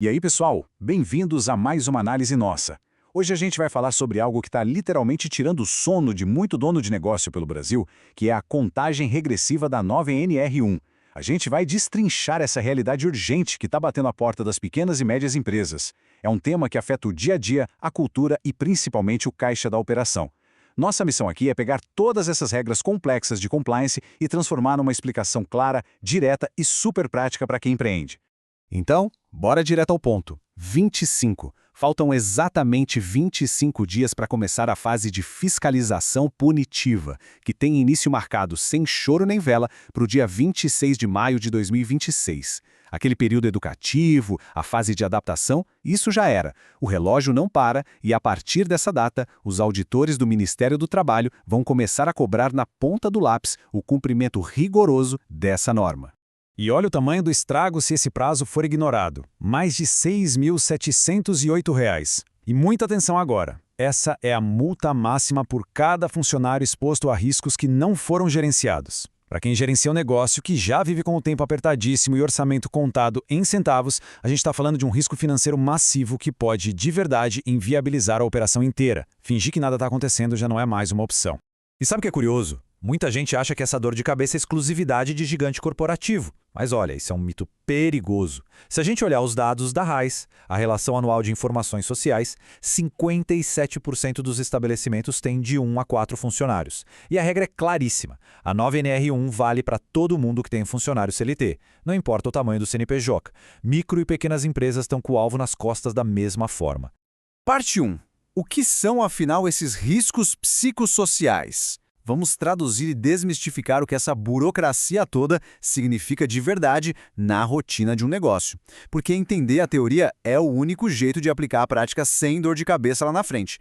E aí, pessoal, bem-vindos a mais uma análise nossa. Hoje a gente vai falar sobre algo que está literalmente tirando o sono de muito dono de negócio pelo Brasil, que é a contagem regressiva da nova NR1. A gente vai destrinchar essa realidade urgente que está batendo a porta das pequenas e médias empresas. É um tema que afeta o dia a dia, a cultura e principalmente o caixa da operação. Nossa missão aqui é pegar todas essas regras complexas de compliance e transformar numa explicação clara, direta e super prática para quem empreende. Então, bora direto ao ponto. 25. Faltam exatamente 25 dias para começar a fase de fiscalização punitiva, que tem início marcado sem choro nem vela para o dia 26 de maio de 2026. Aquele período educativo, a fase de adaptação, isso já era. O relógio não para e, a partir dessa data, os auditores do Ministério do Trabalho vão começar a cobrar na ponta do lápis o cumprimento rigoroso dessa norma. E olha o tamanho do estrago se esse prazo for ignorado. Mais de R$ 6.708. E muita atenção agora. Essa é a multa máxima por cada funcionário exposto a riscos que não foram gerenciados. Para quem gerencia um negócio que já vive com o tempo apertadíssimo e orçamento contado em centavos, a gente está falando de um risco financeiro massivo que pode, de verdade, inviabilizar a operação inteira. Fingir que nada está acontecendo já não é mais uma opção. E sabe o que é curioso? Muita gente acha que essa dor de cabeça é exclusividade de gigante corporativo. Mas olha, isso é um mito perigoso. Se a gente olhar os dados da RAIS, a Relação Anual de Informações Sociais, 57% dos estabelecimentos têm de 1 a 4 funcionários. E a regra é claríssima. A nova NR1 vale para todo mundo que tem funcionário CLT. Não importa o tamanho do CNPJ. Micro e pequenas empresas estão com o alvo nas costas da mesma forma. Parte 1. O que são, afinal, esses riscos psicossociais? Vamos traduzir e desmistificar o que essa burocracia toda significa de verdade na rotina de um negócio. Porque entender a teoria é o único jeito de aplicar a prática sem dor de cabeça lá na frente.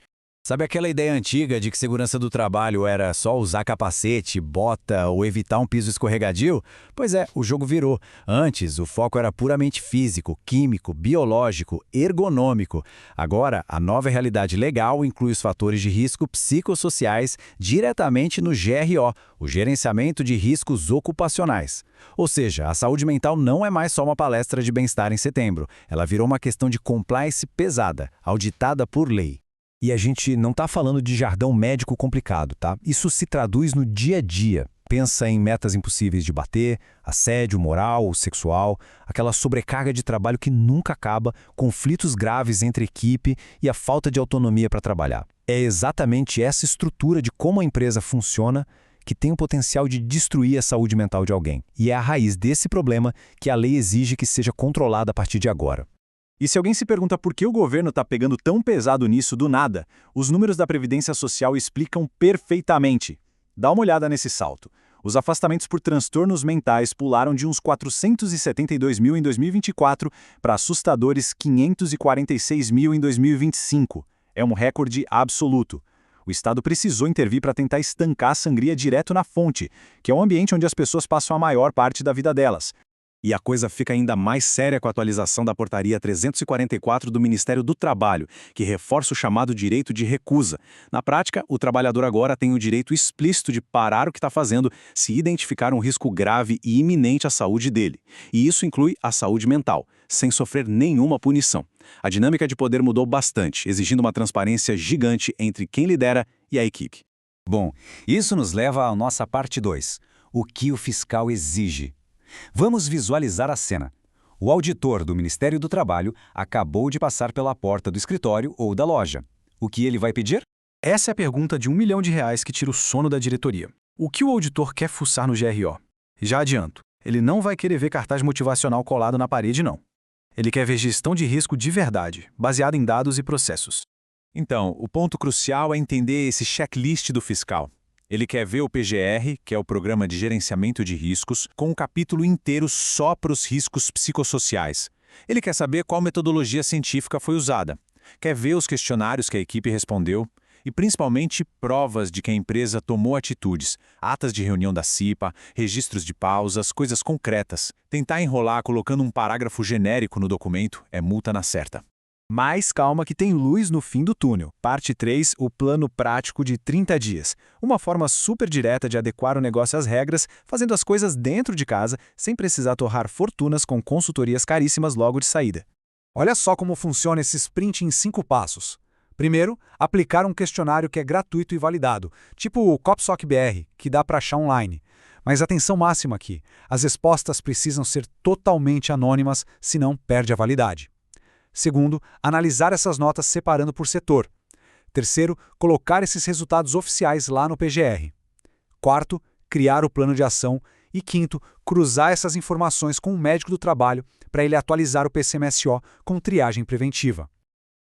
Sabe aquela ideia antiga de que segurança do trabalho era só usar capacete, bota ou evitar um piso escorregadio? Pois é, o jogo virou. Antes, o foco era puramente físico, químico, biológico, ergonômico. Agora, a nova realidade legal inclui os fatores de risco psicossociais diretamente no GRO, o Gerenciamento de Riscos Ocupacionais. Ou seja, a saúde mental não é mais só uma palestra de bem-estar em setembro. Ela virou uma questão de compliance pesada, auditada por lei. E a gente não está falando de jargão médico complicado, tá? Isso se traduz no dia a dia. Pensa em metas impossíveis de bater, assédio moral ou sexual, aquela sobrecarga de trabalho que nunca acaba, conflitos graves entre equipe e a falta de autonomia para trabalhar. É exatamente essa estrutura de como a empresa funciona que tem o potencial de destruir a saúde mental de alguém. E é a raiz desse problema que a lei exige que seja controlada a partir de agora. E se alguém se pergunta por que o governo está pegando tão pesado nisso do nada, os números da Previdência Social explicam perfeitamente. Dá uma olhada nesse salto. Os afastamentos por transtornos mentais pularam de uns 472 mil em 2024 para assustadores 546 mil em 2025. É um recorde absoluto. O Estado precisou intervir para tentar estancar a sangria direto na fonte, que é o ambiente onde as pessoas passam a maior parte da vida delas. E a coisa fica ainda mais séria com a atualização da Portaria 344 do Ministério do Trabalho, que reforça o chamado direito de recusa. Na prática, o trabalhador agora tem o direito explícito de parar o que está fazendo se identificar um risco grave e iminente à saúde dele. E isso inclui a saúde mental, sem sofrer nenhuma punição. A dinâmica de poder mudou bastante, exigindo uma transparência gigante entre quem lidera e a equipe. Bom, isso nos leva à nossa parte 2. O que o fiscal exige? Vamos visualizar a cena. O auditor do Ministério do Trabalho acabou de passar pela porta do escritório ou da loja. O que ele vai pedir? Essa é a pergunta de R$ 1 milhão que tira o sono da diretoria. O que o auditor quer fuçar no GRO? Já adianto, ele não vai querer ver cartaz motivacional colado na parede, não. Ele quer ver gestão de risco de verdade, baseada em dados e processos. Então, o ponto crucial é entender esse checklist do fiscal. Ele quer ver o PGR, que é o Programa de Gerenciamento de Riscos, com um capítulo inteiro só para os riscos psicossociais. Ele quer saber qual metodologia científica foi usada. Quer ver os questionários que a equipe respondeu e, principalmente, provas de que a empresa tomou atitudes, atas de reunião da CIPA, registros de pausas, coisas concretas. Tentar enrolar colocando um parágrafo genérico no documento é multa na certa. Mas calma que tem luz no fim do túnel. Parte 3, o plano prático de 30 dias. Uma forma super direta de adequar o negócio às regras, fazendo as coisas dentro de casa, sem precisar torrar fortunas com consultorias caríssimas logo de saída. Olha só como funciona esse sprint em 5 passos. Primeiro, aplicar um questionário que é gratuito e validado, tipo o CopSoc BR, que dá para achar online. Mas atenção máxima aqui, as respostas precisam ser totalmente anônimas, senão perde a validade. Segundo, analisar essas notas separando por setor. Terceiro, colocar esses resultados oficiais lá no PGR. Quarto, criar o plano de ação. E quinto, cruzar essas informações com o médico do trabalho para ele atualizar o PCMSO com triagem preventiva.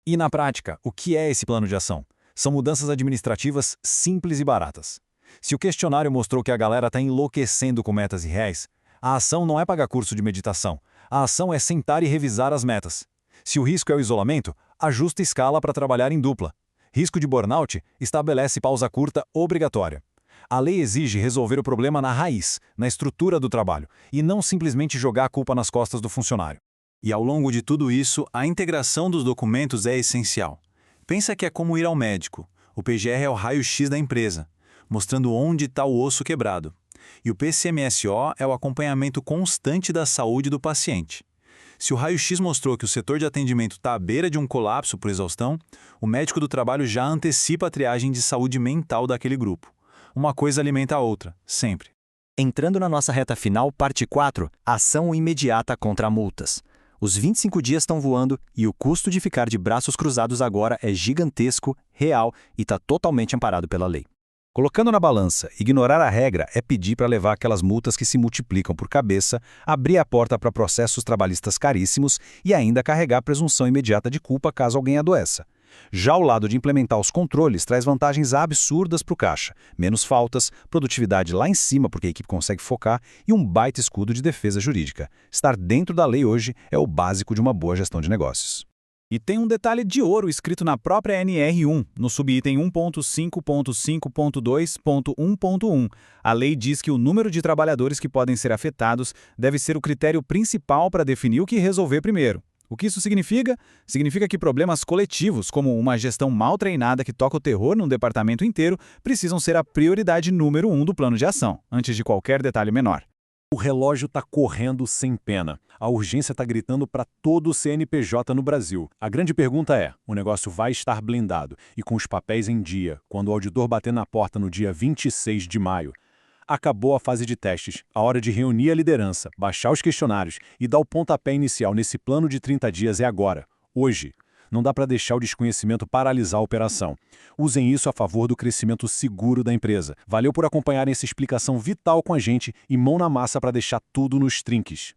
E na prática, o que é esse plano de ação? São mudanças administrativas simples e baratas. Se o questionário mostrou que a galera está enlouquecendo com metas irreais, a ação não é pagar curso de meditação. A ação é sentar e revisar as metas. Se o risco é o isolamento, ajusta escala para trabalhar em dupla. Risco de burnout, estabelece pausa curta obrigatória. A lei exige resolver o problema na raiz, na estrutura do trabalho, e não simplesmente jogar a culpa nas costas do funcionário. E ao longo de tudo isso, a integração dos documentos é essencial. Pensa que é como ir ao médico. O PGR é o raio-x da empresa, mostrando onde está o osso quebrado. E o PCMSO é o acompanhamento constante da saúde do paciente. Se o raio-x mostrou que o setor de atendimento está à beira de um colapso por exaustão, o médico do trabalho já antecipa a triagem de saúde mental daquele grupo. Uma coisa alimenta a outra, sempre. Entrando na nossa reta final, parte 4, ação imediata contra multas. Os 25 dias estão voando e o custo de ficar de braços cruzados agora é gigantesco, real e está totalmente amparado pela lei. Colocando na balança, ignorar a regra é pedir para levar aquelas multas que se multiplicam por cabeça, abrir a porta para processos trabalhistas caríssimos e ainda carregar a presunção imediata de culpa caso alguém adoeça. Já o lado de implementar os controles traz vantagens absurdas para o caixa, menos faltas, produtividade lá em cima porque a equipe consegue focar e um baita escudo de defesa jurídica. Estar dentro da lei hoje é o básico de uma boa gestão de negócios. E tem um detalhe de ouro escrito na própria NR1, no subitem 1.5.5.2.1.1. A lei diz que o número de trabalhadores que podem ser afetados deve ser o critério principal para definir o que resolver primeiro. O que isso significa? Significa que problemas coletivos, como uma gestão mal treinada que toca o terror num departamento inteiro, precisam ser a prioridade número 1 do plano de ação, antes de qualquer detalhe menor. O relógio está correndo sem pena. A urgência está gritando para todo o CNPJ no Brasil. A grande pergunta é, o negócio vai estar blindado e com os papéis em dia, quando o auditor bater na porta no dia 26 de maio? Acabou a fase de testes, a hora de reunir a liderança, baixar os questionários e dar o pontapé inicial nesse plano de 30 dias é agora, hoje. Não dá para deixar o desconhecimento paralisar a operação. Usem isso a favor do crescimento seguro da empresa. Valeu por acompanhar essa explicação vital com a gente e mão na massa para deixar tudo nos trinques.